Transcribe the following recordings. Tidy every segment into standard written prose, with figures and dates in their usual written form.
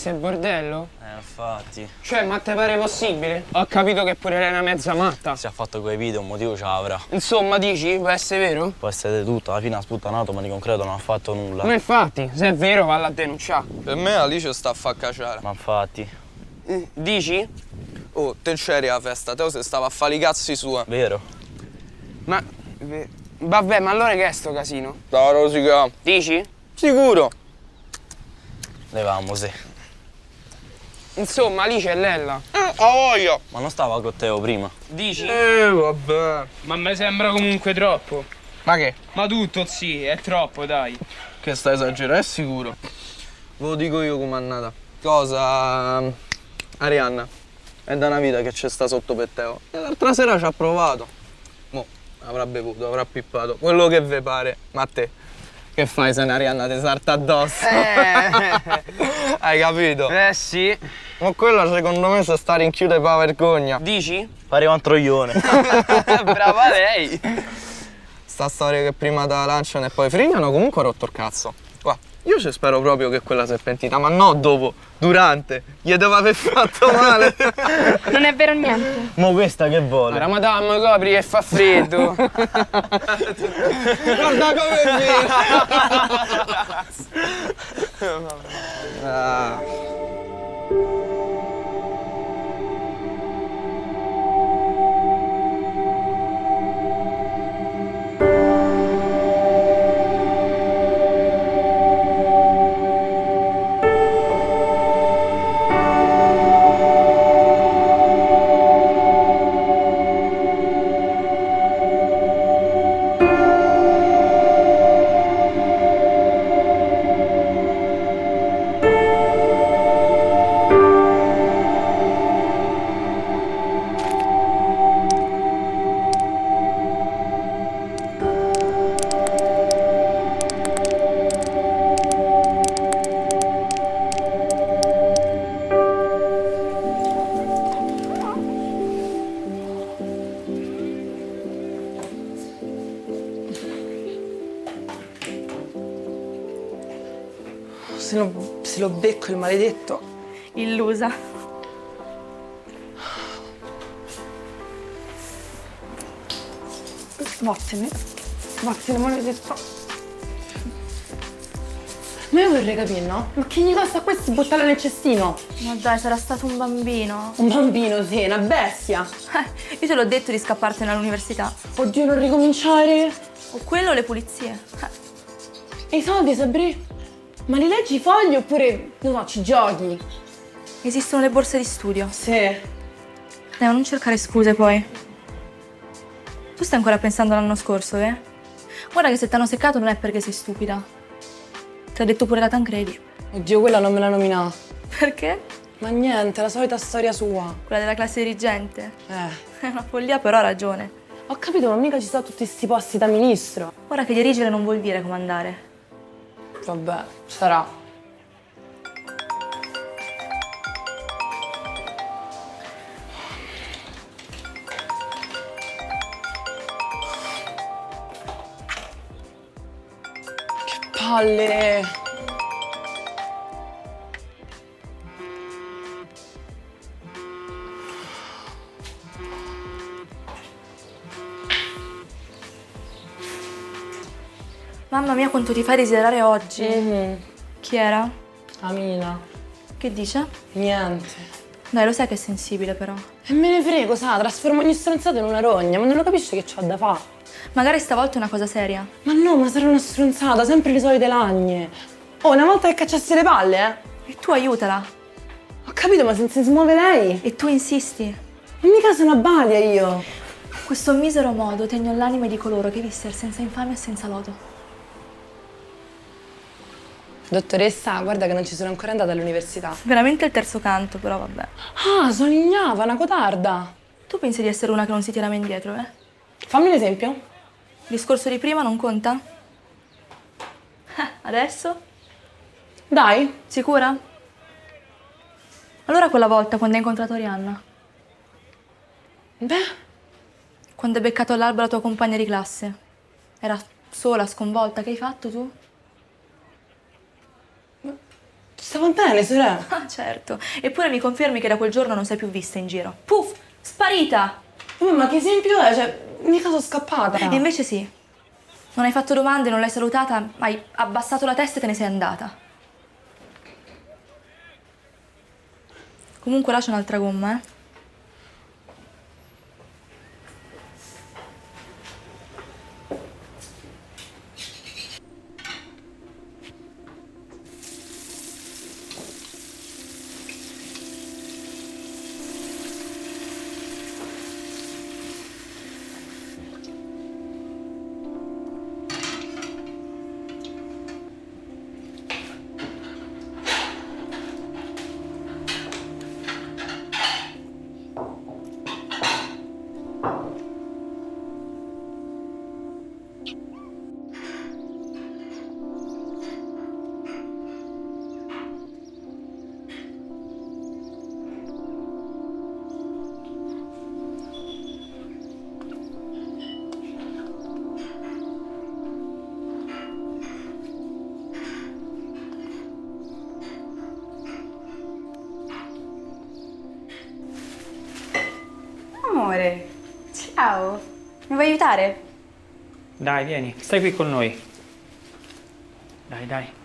Questo è il bordello? Infatti. Cioè, ma te pare possibile? Ho capito che pure lei è una mezza matta. Se ha fatto quei video un motivo ce l'avrà. Insomma, dici, può essere vero? Può essere tutto, alla fine ha sputtanato, ma di concreto non ha fatto nulla. Ma infatti, se è vero, valla a denunciare. Per me Alice sta a fa caciare. Ma infatti, Dici? Oh, te c'eri alla festa, te se stava a fare i cazzi sua. vero? Ma... Vabbè, ma allora che è sto casino? Da rosica. Dici? Sicuro. Levamo, sì. Insomma, Alice è Lella. A voglia. Ma non stava con te prima? Dici? Vabbè. Ma mi sembra comunque troppo. Ma che? Ma tutto, sì, è troppo, dai. Che sta esagerando, è sicuro. Ve lo dico io com'è andata. Cosa? Arianna. È da una vita che c'è sta sotto per te. E l'altra sera ci ha provato. Mo, avrà bevuto, avrà pippato. Quello che ve pare. Ma a te? Che fai se Arianna ti salta addosso? Hai capito? Sì. Ma quella secondo me se sta a rinchiudere per la vergogna. Dici? Pareva un troione. Brava lei. Sta storia che prima te la lanciano e poi frignano comunque ha rotto il cazzo. Guarda, io ci spero proprio che quella si è pentita, ma no dopo, durante. Gli deve aver fatto male. Non è vero niente. Mo questa che vuole? Ramadan, copri che fa freddo. Guarda come viene. Se lo becco il maledetto. Illusa. Vattene. Vattene, maledetto. Ma io vorrei capire, no? Ma che gli costa a questi buttarla nel cestino? Ma dai, sarà stato un bambino. Un bambino, sì, una bestia. Io te l'ho detto di scappartene all'università. Oddio, non ricominciare. O quello o le pulizie. E i soldi, Sabri? Ma li leggi i fogli oppure, non so, ci giochi? Esistono le borse di studio. Sì. Dai, ma non cercare scuse poi. Tu stai ancora pensando all'anno scorso, eh? Guarda che se t'hanno seccato non è perché sei stupida. Te l'ha detto pure la Tancredi. Oddio, quella non me la nomina. Perché? Ma niente, la solita storia sua. Quella della classe dirigente. È una follia, però ha ragione. Ho capito, ma mica ci sono tutti sti posti da ministro. Guarda che dirigere non vuol dire comandare. Vabbè, sarà. Che palle! Mamma mia, quanto ti fai desiderare oggi. Chi era? Amina. Che dice? Niente. Dai, lo sai che è sensibile però. E me ne frego, sa, trasformo ogni stronzata in una rogna, ma non lo capisce che c'ho da fare. Magari stavolta è una cosa seria. Ma no, ma sarà una stronzata, sempre le solite lagne. Oh, una volta che cacciassi le palle, E tu aiutala. Ho capito, ma se si smuove lei. E tu insisti. E mica sono a balia io. Questo misero modo tegno l'anime di coloro che vissero senza infamia e senza lodo. Dottoressa, guarda che non ci sono ancora andata all'università. Veramente il terzo canto, però vabbè. Ah, sono ignava, una cotarda. Tu pensi di essere una che non si tira mai indietro, eh? Fammi un esempio. Il discorso di prima non conta? Adesso? Dai. Sicura? Allora quella volta quando hai incontrato Arianna? Beh, Quando hai beccato all'alba la tua compagna di classe? Era sola, sconvolta, che hai fatto tu? Stava bene, sorella. Ah, certo. Eppure mi confermi che da quel giorno non sei più vista in giro. Puff, sparita! Ma che esempio è? Cioè, mica sono scappata. E invece sì. Non hai fatto domande, non l'hai salutata, hai abbassato la testa e te ne sei andata. Comunque là c'è un'altra gomma, eh. Amore, ciao. Mi vuoi aiutare? Dai, vieni, stai qui con noi. Dai, dai.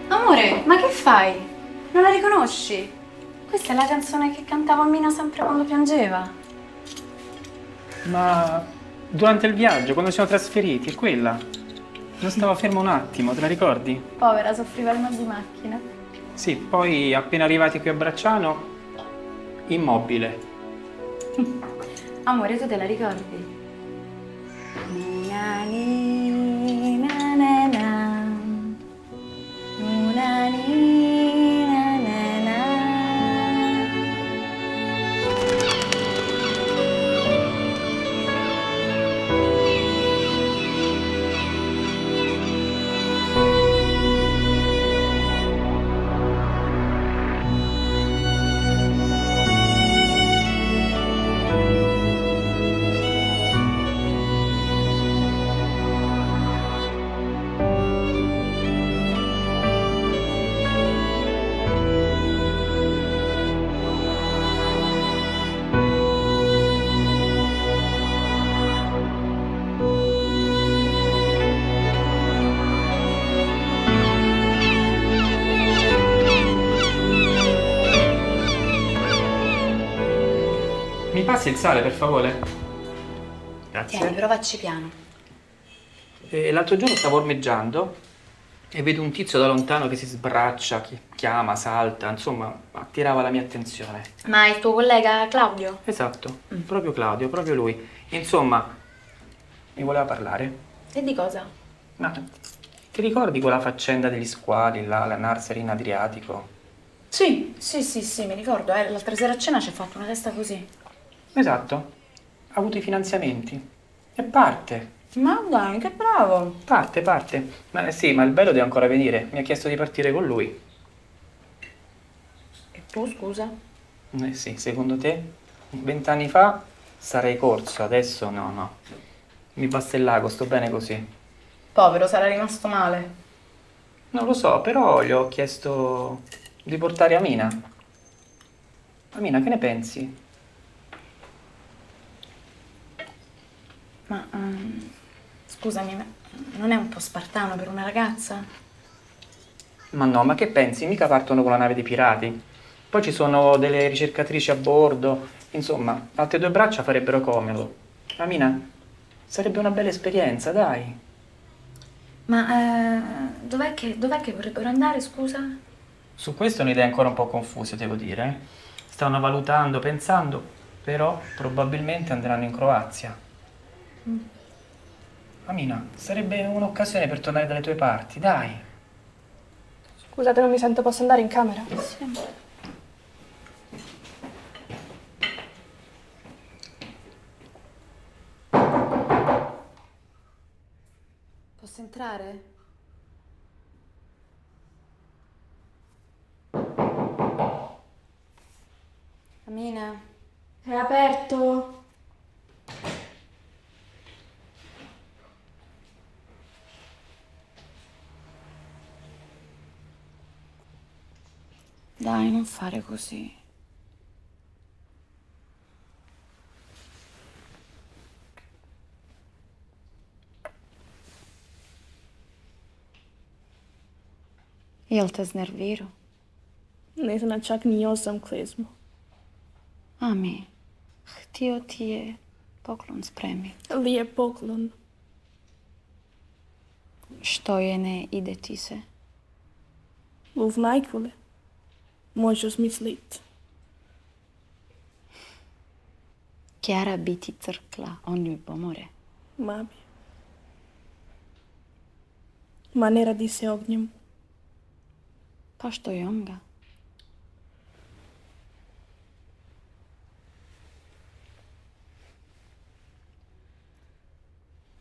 Amore, ma che fai? Non la riconosci? Questa è la canzone che cantava Mina sempre quando piangeva. Ma durante il viaggio, quando siamo trasferiti, è quella. Non stavo fermo un attimo, te la ricordi? Povera, soffriva il mal di macchina. Sì, poi appena arrivati qui a Bracciano, immobile. Amore, tu te la ricordi? Na, ni, na, na, na. Na, ni, na, na, na. Mi passi il sale, per favore? Tieni, Grazie. però facci piano. L'altro giorno stavo ormeggiando e vedo un tizio da lontano che si sbraccia, chiama, salta, insomma, attirava la mia attenzione. Ma il tuo collega Claudio? Esatto, proprio Claudio, proprio lui. Insomma, mi voleva parlare. E di cosa? Ma ti ricordi quella faccenda degli squali, là, la nursery in Adriatico? Sì, mi ricordo. L'altra sera a cena ci ha fatto una testa così. Esatto, ha avuto i finanziamenti. E parte, Ma dai, che bravo. parte. Ma sì, ma il bello deve ancora venire. Mi ha chiesto di partire con lui. E tu, scusa? Eh sì, secondo te? 20 anni fa sarei corso, adesso no. Mi basta il lago, sto bene così. Povero, sarà rimasto male. Non lo so, però gli ho chiesto di portare Amina. Amina, che ne pensi? Ma, scusami, ma non è un po' spartano per una ragazza? Ma no, ma che pensi? Mica partono con la nave dei pirati. Poi ci sono delle ricercatrici a bordo. Insomma, altre 2 braccia farebbero comodo. Amina, sarebbe una bella esperienza, dai. Ma, dov'è che vorrebbero andare, scusa? Su questo ho un'idea ancora un po' confusa, devo dire. Stanno valutando, pensando, però probabilmente andranno in Croazia. Amina, sarebbe un'occasione per tornare dalle tue parti, dai. Scusate, non mi sento, posso andare in camera? Sì. entrare? Amina? È aperto. Dai, non fare così. Jel te znervirao? Ne zna čak ni ja sam klezmo. Ami, htio ti je poklon spremiti. Lijep poklon. Što je ne ide ti se? Luv najkule. Možeš mislit. Chiara bi ti crkla, on joj pomore. Ma bi. Ma ne radi se o njemu. Pa što je on ga?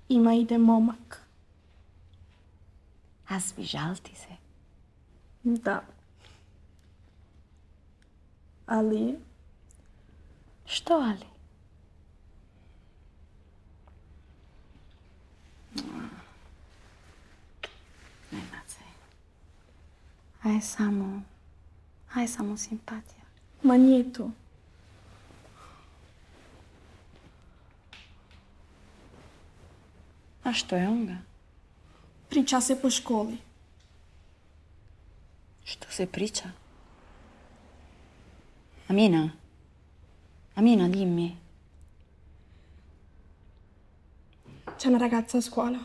Ima ide momak. A svižal ti se? Da. Ali Što ali? Nema se. A je samo simpatija. ma nije to. A što je on ga? Priča se po školi. Što se priča? Amina? Amina, dimmi. C'è una ragazza a scuola.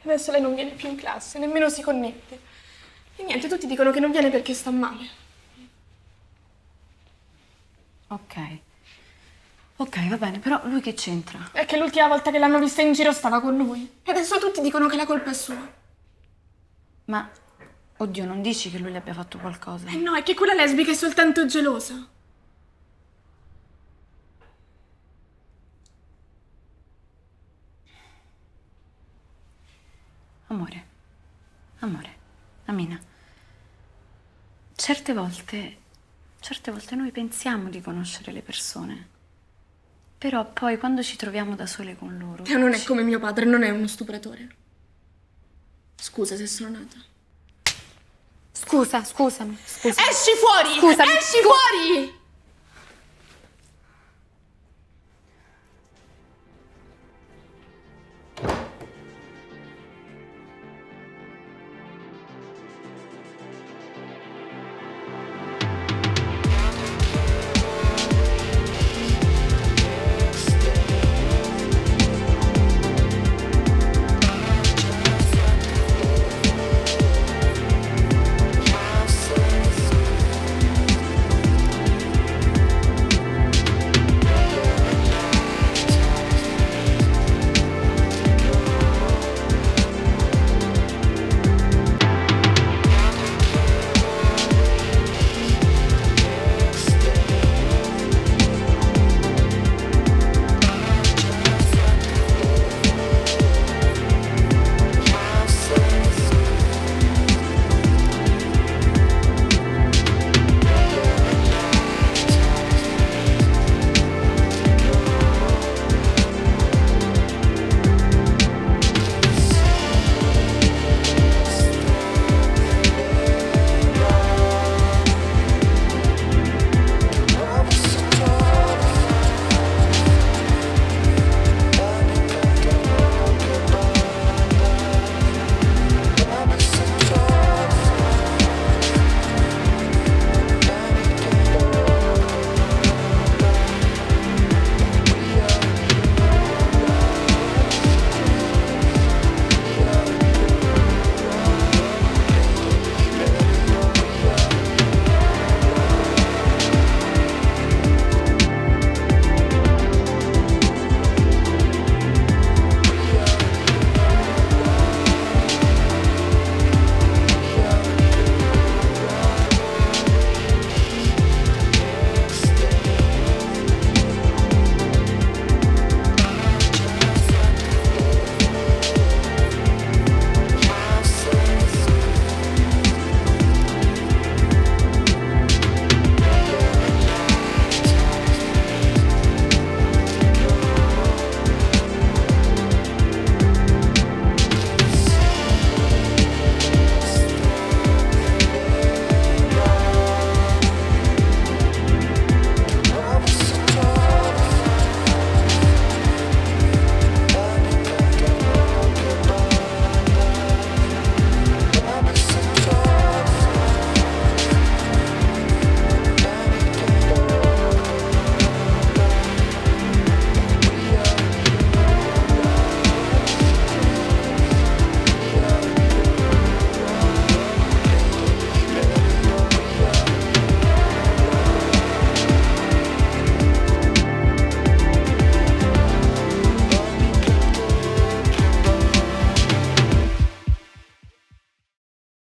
Adesso lei non viene più in classe, nemmeno si connette. E niente, tutti dicono che non viene perché sta male. Ok, va bene, però lui che c'entra? È che l'ultima volta che l'hanno vista in giro stava con lui. E adesso tutti dicono che la colpa è sua. Ma, oddio, non dici che lui le abbia fatto qualcosa? Eh no, è che quella lesbica è soltanto gelosa. Amore, Amina, certe volte noi pensiamo di conoscere le persone, però poi quando ci troviamo da sole con loro... Teo non è come mio padre, non è uno stupratore. Scusa se sono nata. Scusami. Esci fuori! Scusami, Esci fuori!